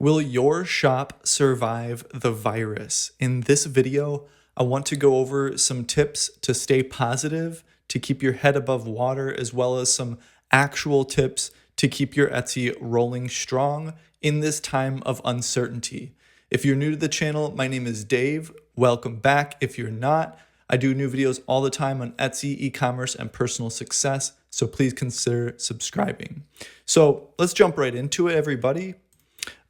Will your shop survive the virus? In this video, I want to go over some tips to stay positive, to keep your head above water, as well as some actual tips to keep your Etsy rolling strong in this time of uncertainty. If you're new to the channel, my name is Dave. Welcome back. If you're not, I do new videos all the time on Etsy, e-commerce, and personal success, so please consider subscribing. So let's jump right into it, everybody.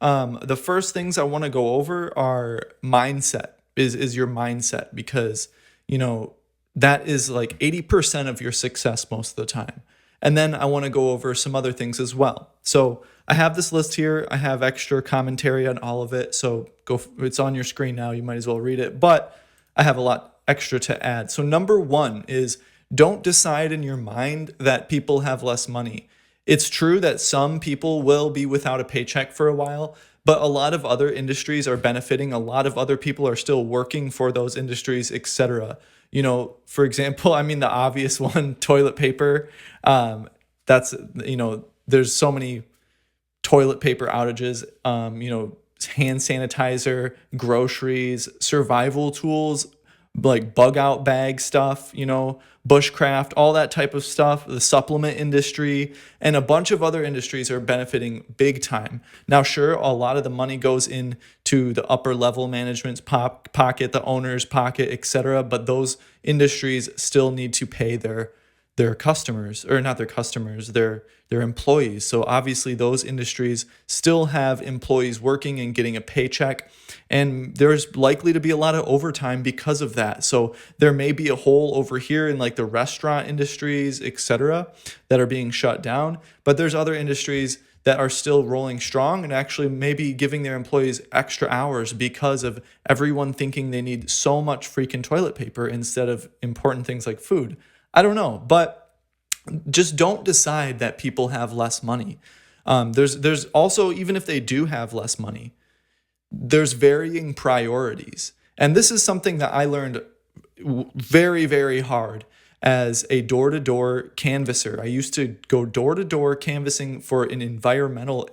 The first things I want to go over are mindset, is your mindset, because, that is like 80% of your success most of the time. And then I want to go over some other things as well. So I have this list here. I have extra commentary on all of it. So it's on your screen now. You might as well read it. But I have a lot extra to add. So number one is, don't decide in your mind that people have less money. It's true that some people will be without a paycheck for a while, but a lot of other industries are benefiting. A lot of other people are still working for those industries, etc. For example, the obvious one, toilet paper. There's so many toilet paper outages, hand sanitizer, groceries, survival tools, like bug out bag stuff, bushcraft, all that type of stuff, the supplement industry, and a bunch of other industries are benefiting big time. Now, sure, a lot of the money goes into the upper level management's pocket, the owner's pocket, etc. But those industries still need to pay their customers, or not their customers, their employees. So obviously those industries still have employees working and getting a paycheck, and there's likely to be a lot of overtime because of that. So there may be a hole over here in like the restaurant industries, etc., that are being shut down, but there's other industries that are still rolling strong and actually maybe giving their employees extra hours because of everyone thinking they need so much freaking toilet paper instead of important things like food. I don't know, but just don't decide that people have less money. There's also, even if they do have less money, there's varying priorities. And this is something that I learned very, very hard as a door-to-door canvasser. I used to go door-to-door canvassing for an environmental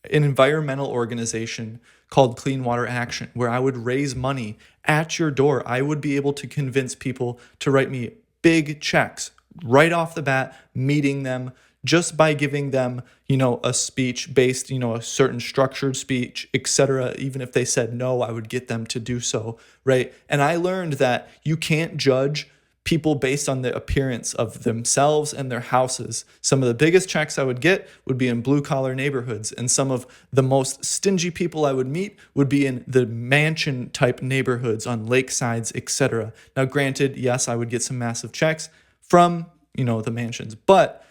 environmental organization called Clean Water Action, where I would raise money at your door. I would be able to convince people to write me big checks right off the bat, meeting them just by giving them, a speech based, a certain structured speech, etc. Even if they said no, I would get them to do so, right? And I learned that you can't judge people based on the appearance of themselves and their houses. Some of the biggest checks I would get would be in blue-collar neighborhoods, and some of the most stingy people I would meet would be in the mansion-type neighborhoods on lakesides, etc. Now, granted, yes, I would get some massive checks from, the mansions, but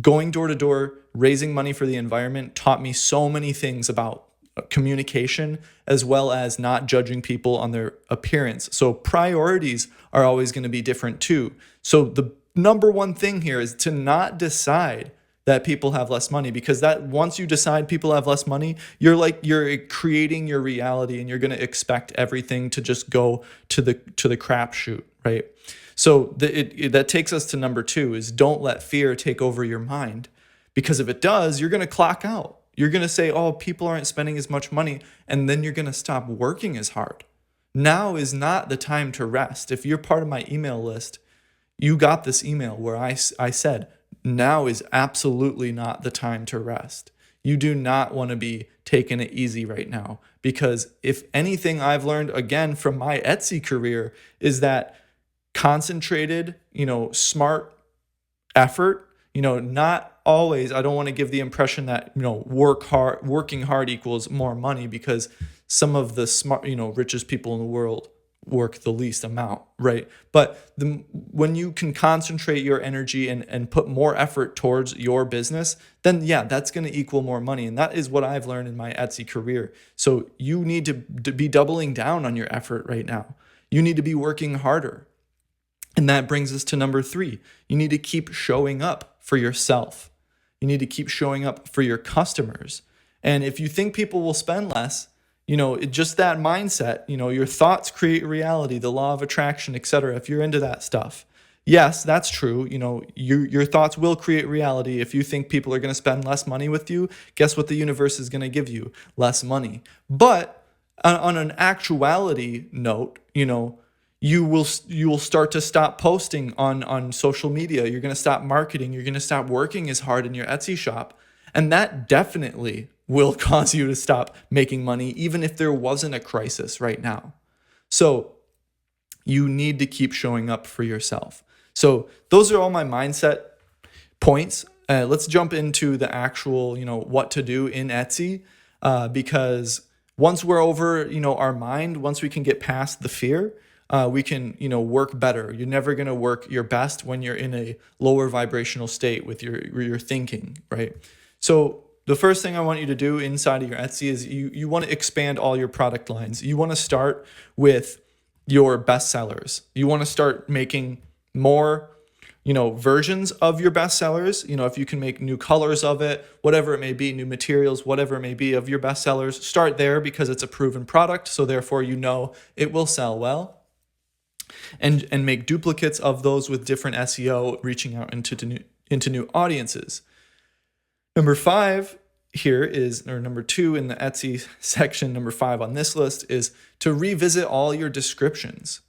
going door to door, raising money for the environment taught me so many things about communication, as well as not judging people on their appearance. So priorities are always going to be different too. So the number one thing here is to not decide that people have less money, because that once you decide people have less money, you're creating your reality, and you're going to expect everything to just go to the crapshoot, right? So that takes us to number two, is don't let fear take over your mind, because if it does, you're going to clock out. You're going to say, oh, people aren't spending as much money, and then you're going to stop working as hard. Now is not the time to rest. If you're part of my email list, you got this email where I said, now is absolutely not the time to rest. You do not want to be taking it easy right now, because if anything I've learned, again, from my Etsy career, is that concentrated, smart effort, not always, I don't want to give the impression that, working hard equals more money, because some of the smart, richest people in the world work the least amount, right? But when you can concentrate your energy and put more effort towards your business, then yeah, that's going to equal more money. And that is what I've learned in my Etsy career. So you need to be doubling down on your effort right now. You need to be working harder. And that brings us to number three. You need to keep showing up for yourself. You need to keep showing up for your customers. And if you think people will spend less, just that mindset, your thoughts create reality, the law of attraction, etc. If you're into that stuff, Yes, that's true. Your thoughts will create reality. If you think people are going to spend less money with you, guess what the universe is going to give you? Less money. But on an actuality note, you will start to stop posting on social media. You're going to stop marketing. You're going to stop working as hard in your Etsy shop, and that definitely will cause you to stop making money, even if there wasn't a crisis right now. So you need to keep showing up for yourself. So those are all my mindset points. Let's jump into the actual, what to do in Etsy, because once we're over, our mind, once we can get past the fear, we can, work better. You're never going to work your best when you're in a lower vibrational state with your thinking, right? So the first thing I want you to do inside of your Etsy is you want to expand all your product lines. You want to start with your best sellers. You want to start making more, versions of your best sellers. If you can make new colors of it, whatever it may be, new materials, whatever it may be of your best sellers, start there because it's a proven product. So therefore, it will sell well. And make duplicates of those with different SEO, reaching out into new audiences. Number 5 here is, or number 2 in the Etsy section, number 5 on this list is to revisit all your descriptions.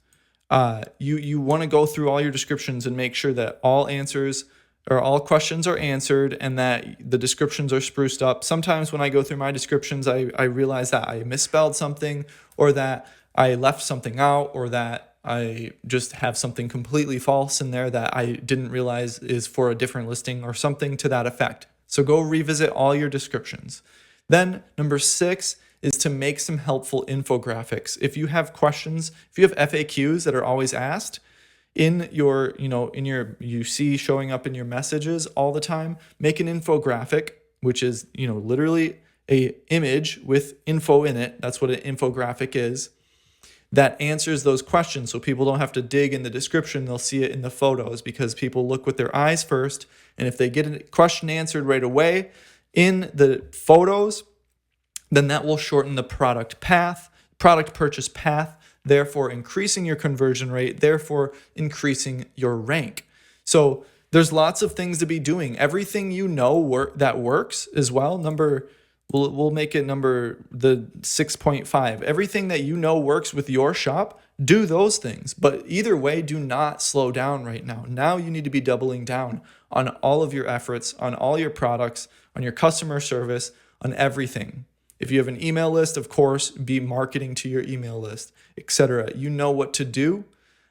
You want to go through all your descriptions and make sure that all answers or all questions are answered and that the descriptions are spruced up. Sometimes when I go through my descriptions, I realize that I misspelled something, or that I left something out, or that I just have something completely false in there that I didn't realize is for a different listing, or something to that effect. So go revisit all your descriptions. Then number 6 is to make some helpful infographics. If you have questions, if you have FAQs that are always asked in your, you see showing up in your messages all the time, make an infographic, which is, literally a image with info in it. That's what an infographic is. That answers those questions, so people don't have to dig in the description. They'll see it in the photos, because people look with their eyes first, and if they get a question answered right away in the photos, then that will shorten the product purchase path, therefore increasing your conversion rate, therefore increasing your rank. So there's lots of things to be doing. Everything that works as well. We'll make it the 6.5. Everything that works with your shop, do those things. But either way, do not slow down right now. Now you need to be doubling down on all of your efforts, on all your products, on your customer service, on everything. If you have an email list, of course, be marketing to your email list, etc. You know what to do.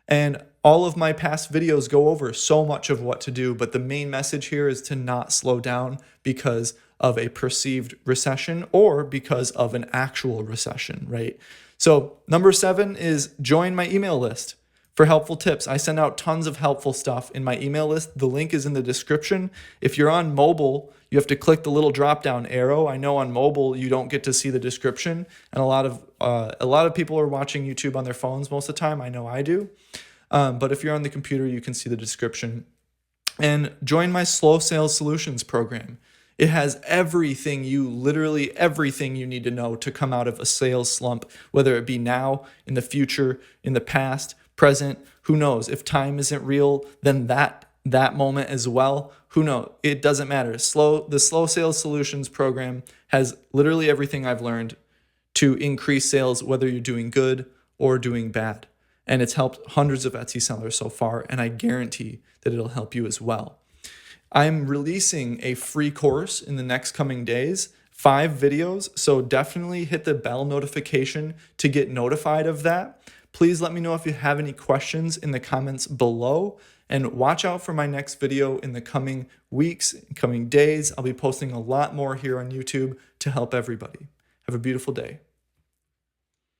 And all of my past videos go over so much of what to do, but the main message here is to not slow down because of a perceived recession or because of an actual recession, right? So number 7 is join my email list for helpful tips. I send out tons of helpful stuff in my email list. The link is in the description. If you're on mobile, you have to click the little drop-down arrow. I know on mobile you don't get to see the description, and a lot of people are watching YouTube on their phones most of the time. I know I do. But if you're on the computer, you can see the description. And join my Slow Sales Solutions program. It has literally everything you need to know to come out of a sales slump, whether it be now, in the future, in the past, present. Who knows? If time isn't real, then that moment as well. Who knows? It doesn't matter. The Slow Sales Solutions program has literally everything I've learned to increase sales, whether you're doing good or doing bad. And it's helped hundreds of Etsy sellers so far, and I guarantee that it'll help you as well. I'm releasing a free course in the next coming days, 5 videos, so definitely hit the bell notification to get notified of that. Please let me know if you have any questions in the comments below, and watch out for my next video in the coming weeks, coming days. I'll be posting a lot more here on YouTube to help everybody. Have a beautiful day.